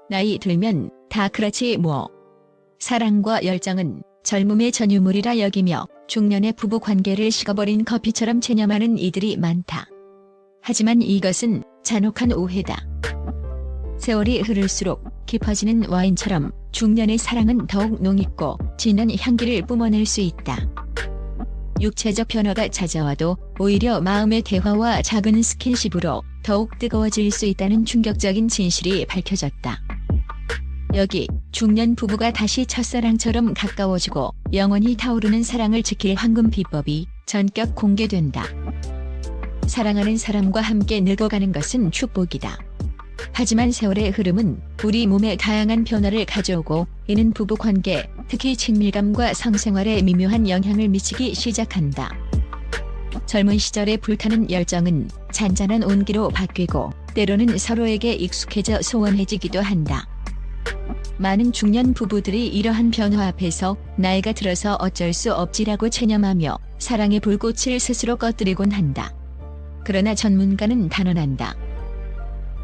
나이 들면 다 그렇지 뭐. 사랑과 열정은 젊음의 전유물이라 여기며 중년의 부부 관계를 식어버린 커피처럼 체념하는 이들이 많다. 하지만 이것은 잔혹한 오해다. 세월이 흐를수록 깊어지는 와인처럼 중년의 사랑은 더욱濃있고 진한 향기를 뿜어낼 수 있다. 육체적 변화가 찾아와도 오히려 마음의 대화와 작은 스킨십으로 더욱 뜨거워질 수 있다는 충격적인 진실이 밝혀졌다. 여기 중년 부부가 다시 첫사랑처럼 가까워지고 영원히 타오르는 사랑을 지킬 황금 비법이 전격 공개된다. 사랑하는 사람과 함께 늙어가는 것은 축복이다. 하지만 세월의 흐름은 우리 몸에 다양한 변화를 가져오고 이는 부부관계, 특히 친밀감과 성생활에 미묘한 영향을 미치기 시작한다. 젊은 시절의 불타는 열정은 잔잔한 온기로 바뀌고 때로는 서로에게 익숙해져 소원해지기도 한다. 많은 중년 부부들이 이러한 변화 앞에서 나이가 들어서 어쩔 수 없지라고 체념하며 사랑의 불꽃을 스스로 꺼뜨리곤 한다. 그러나 전문가는 단언한다.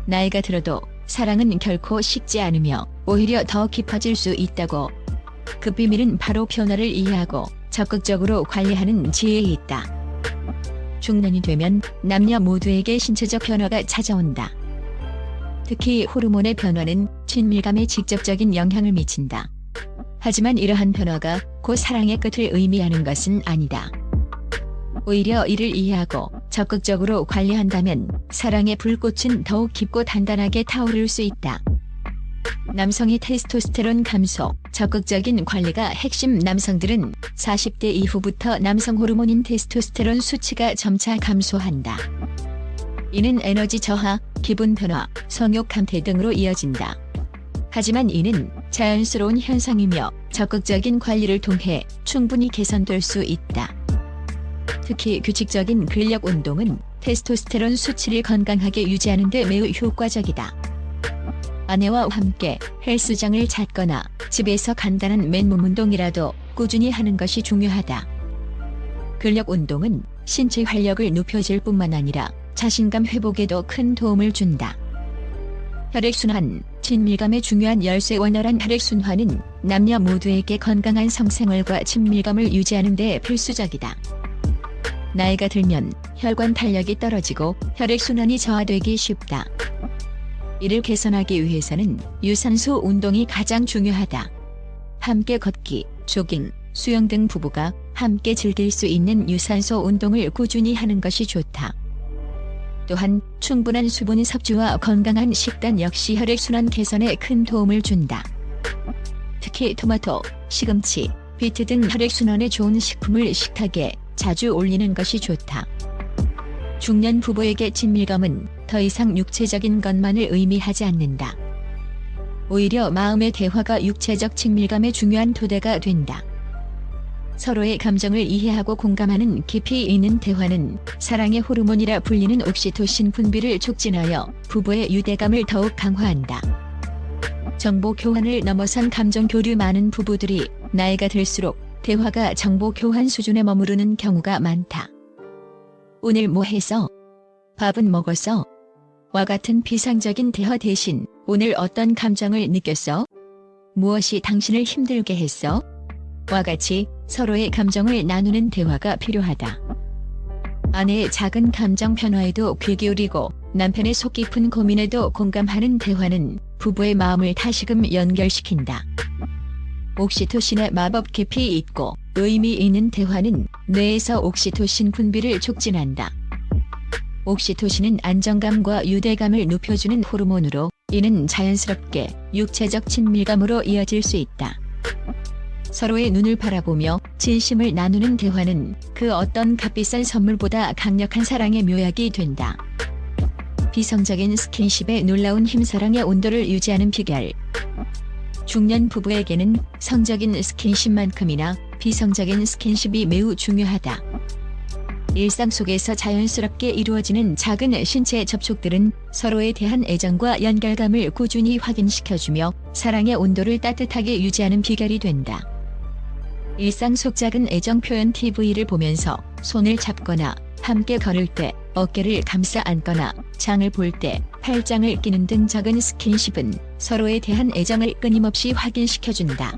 나이가 들어도 사랑은 결코 식지 않으며 오히려 더 깊어질 수 있다고. 그 비밀은 바로 변화를 이해하고 적극적으로 관리하는 지혜에 있다. 중년이 되면 남녀 모두에게 신체적 변화가 찾아온다. 특히 호르몬의 변화는 친밀감에 직접적인 영향을 미친다. 하지만 이러한 변화가 곧 사랑의 끝을 의미하는 것은 아니다. 오히려 이를 이해하고 적극적으로 관리한다면 사랑의 불꽃은 더욱 깊고 단단하게 타오를 수 있다. 남성의 테스토스테론 감소, 적극적인 관리가 핵심. 남성들은 40대 이후부터 남성 호르몬인 테스토스테론 수치가 점차 감소한다. 이는 에너지 저하, 기분 변화, 성욕 감퇴 등으로 이어진다. 하지만 이는 자연스러운 현상이며 적극적인 관리를 통해 충분히 개선될 수 있다. 특히 규칙적인 근력 운동은 테스토스테론 수치를 건강하게 유지하는 데 매우 효과적이다. 아내와 함께 헬스장을 찾거나 집에서 간단한 맨몸 운동이라도 꾸준히 하는 것이 중요하다. 근력 운동은 신체 활력을 높여줄 뿐만 아니라 자신감 회복에도 큰 도움을 준다. 혈액순환, 친밀감의 중요한 열쇠. 원활한 혈액순환은 남녀 모두에게 건강한 성생활과 친밀감을 유지하는 데 필수적이다. 나이가 들면 혈관 탄력이 떨어지고 혈액순환이 저하되기 쉽다. 이를 개선하기 위해서는 유산소 운동이 가장 중요하다. 함께 걷기, 조깅, 수영 등 부부가 함께 즐길 수 있는 유산소 운동을 꾸준히 하는 것이 좋다. 또한 충분한 수분 섭취와 건강한 식단 역시 혈액순환 개선에 큰 도움을 준다. 특히 토마토, 시금치, 비트 등 혈액순환에 좋은 식품을 식탁에 자주 올리는 것이 좋다. 중년 부부에게 친밀감은 더 이상 육체적인 것만을 의미하지 않는다. 오히려 마음의 대화가 육체적 친밀감의 중요한 토대가 된다. 서로의 감정을 이해하고 공감하는 깊이 있는 대화는 사랑의 호르몬이라 불리는 옥시토신 분비를 촉진하여 부부의 유대감을 더욱 강화한다. 정보 교환을 넘어선 감정 교류. 많은 부부들이 나이가 들수록 대화가 정보 교환 수준에 머무르는 경우가 많다. 오늘 뭐 했어? 밥은 먹었어? 와 같은 피상적인 대화 대신 오늘 어떤 감정을 느꼈어? 무엇이 당신을 힘들게 했어? 와 같이 서로의 감정을 나누는 대화가 필요하다. 아내의 작은 감정 변화에도 귀 기울이고 남편의 속 깊은 고민에도 공감하는 대화는 부부의 마음을 다시금 연결시킨다. 옥시토신의 마법. 깊이 있고 의미 있는 대화는 뇌에서 옥시토신 분비를 촉진한다. 옥시토신은 안정감과 유대감을 높여주는 호르몬으로 이는 자연스럽게 육체적 친밀감으로 이어질 수 있다. 서로의 눈을 바라보며 진심을 나누는 대화는 그 어떤 값비싼 선물보다 강력한 사랑의 묘약이 된다. 비성적인 스킨십의 놀라운 힘. 사랑의 온도를 유지하는 비결. 중년 부부에게는 성적인 스킨십만큼이나 비성적인 스킨십이 매우 중요하다. 일상 속에서 자연스럽게 이루어지는 작은 신체 접촉들은 서로에 대한 애정과 연결감을 꾸준히 확인시켜주며 사랑의 온도를 따뜻하게 유지하는 비결이 된다. 일상 속 작은 애정 표현. TV를 보면서 손을 잡거나 함께 걸을 때 어깨를 감싸 안거나 장을 볼 때 팔짱을 끼는 등 작은 스킨십은 서로에 대한 애정을 끊임없이 확인시켜준다.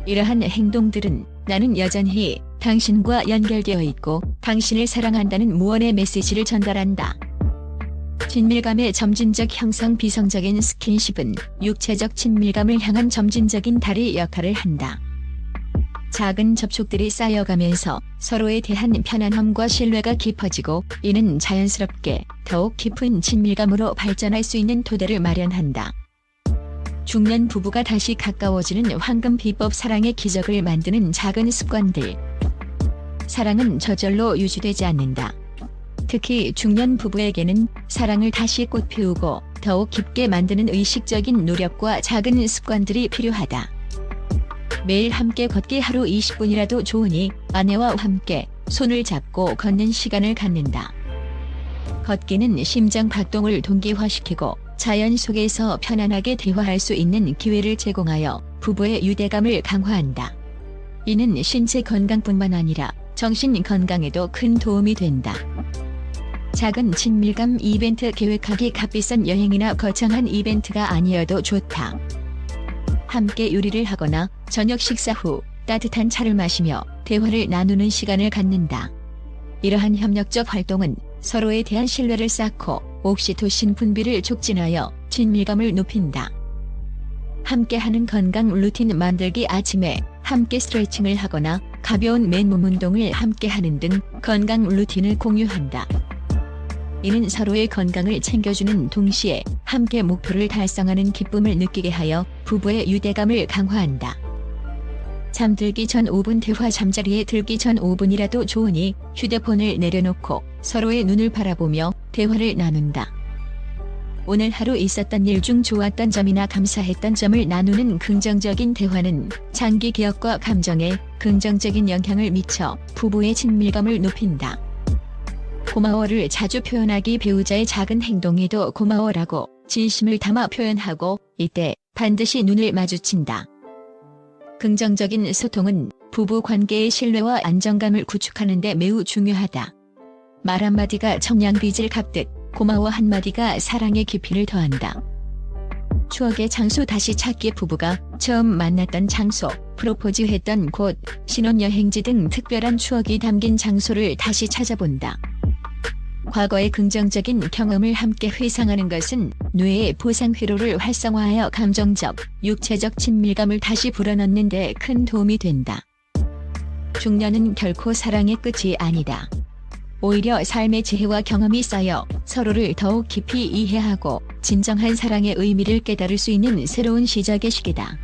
이러한 행동들은 나는 여전히 당신과 연결되어 있고 당신을 사랑한다는 무언의 메시지를 전달한다. 친밀감의 점진적 형성. 비성적인 스킨십은 육체적 친밀감을 향한 점진적인 다리 역할을 한다. 작은 접촉들이 쌓여가면서 서로에 대한 편안함과 신뢰가 깊어지고 이는 자연스럽게 더욱 깊은 친밀감으로 발전할 수 있는 토대를 마련한다. 중년 부부가 다시 가까워지는 황금 비법. 사랑의 기적을 만드는 작은 습관들. 사랑은 저절로 유지되지 않는다. 특히 중년 부부에게는 사랑을 다시 꽃피우고 더욱 깊게 만드는 의식적인 노력과 작은 습관들이 필요하다. 매일 함께 걷기. 하루 20분이라도 좋으니 아내와 함께 손을 잡고 걷는 시간을 갖는다. 걷기는 심장 박동을 동기화시키고 자연 속에서 편안하게 대화할 수 있는 기회를 제공하여 부부의 유대감을 강화한다. 이는 신체 건강뿐만 아니라 정신 건강에도 큰 도움이 된다. 작은 친밀감 이벤트 계획하기. 값비싼 여행이나 거창한 이벤트가 아니어도 좋다. 함께 요리를 하거나 저녁 식사 후 따뜻한 차를 마시며 대화를 나누는 시간을 갖는다. 이러한 협력적 활동은 서로에 대한 신뢰를 쌓고 옥시토신 분비를 촉진하여 친밀감을 높인다. 함께하는 건강 루틴 만들기. 아침에 함께 스트레칭을 하거나 가벼운 맨몸 운동을 함께하는 등 건강 루틴을 공유한다. 이는 서로의 건강을 챙겨주는 동시에 함께 목표를 달성하는 기쁨을 느끼게 하여 부부의 유대감을 강화한다. 잠들기 전 5분 대화. 잠자리에 들기 전 5분이라도 좋으니 휴대폰을 내려놓고 서로의 눈을 바라보며 대화를 나눈다. 오늘 하루 있었던 일 중 좋았던 점이나 감사했던 점을 나누는 긍정적인 대화는 장기 기억과 감정에 긍정적인 영향을 미쳐 부부의 친밀감을 높인다. 고마워를 자주 표현하기. 배우자의 작은 행동에도 고마워라고 진심을 담아 표현하고 이때 반드시 눈을 마주친다. 긍정적인 소통은 부부 관계의 신뢰와 안정감을 구축하는 데 매우 중요하다. 말 한마디가 청량빚을 갚듯 고마워 한마디가 사랑의 깊이를 더한다. 추억의 장소. 다시 찾기. 부부가 처음 만났던 장소, 프로포즈했던 곳, 신혼여행지 등 특별한 추억이 담긴 장소를 다시 찾아본다. 과거의 긍정적인 경험을 함께 회상하는 것은 뇌의 보상 회로를 활성화하여 감정적, 육체적 친밀감을 다시 불어넣는 데 큰 도움이 된다. 중년은 결코 사랑의 끝이 아니다. 오히려 삶의 지혜와 경험이 쌓여 서로를 더욱 깊이 이해하고 진정한 사랑의 의미를 깨달을 수 있는 새로운 시작의 시기다.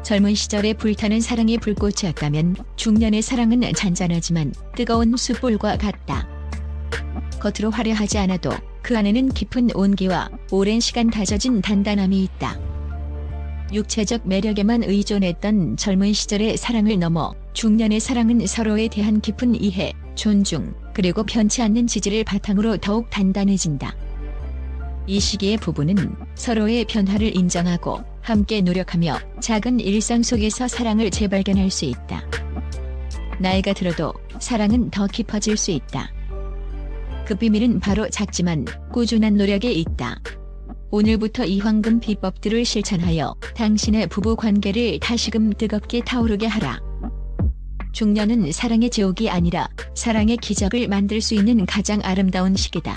젊은 시절에 불타는 사랑의 불꽃이었다면 중년의 사랑은 잔잔하지만 뜨거운 숯불과 같다. 겉으로 화려하지 않아도 그 안에는 깊은 온기와 오랜 시간 다져진 단단함이 있다. 육체적 매력에만 의존했던 젊은 시절의 사랑을 넘어 중년의 사랑은 서로에 대한 깊은 이해, 존중, 그리고 변치 않는 지지를 바탕으로 더욱 단단해진다. 이 시기의 부부는 서로의 변화를 인정하고 함께 노력하며 작은 일상 속에서 사랑을 재발견할 수 있다. 나이가 들어도 사랑은 더 깊어질 수 있다. 그 비밀은 바로 작지만 꾸준한 노력에 있다. 오늘부터 이 황금 비법들을 실천하여 당신의 부부 관계를 다시금 뜨겁게 타오르게 하라. 중년은 사랑의 지옥이 아니라 사랑의 기적을 만들 수 있는 가장 아름다운 시기다.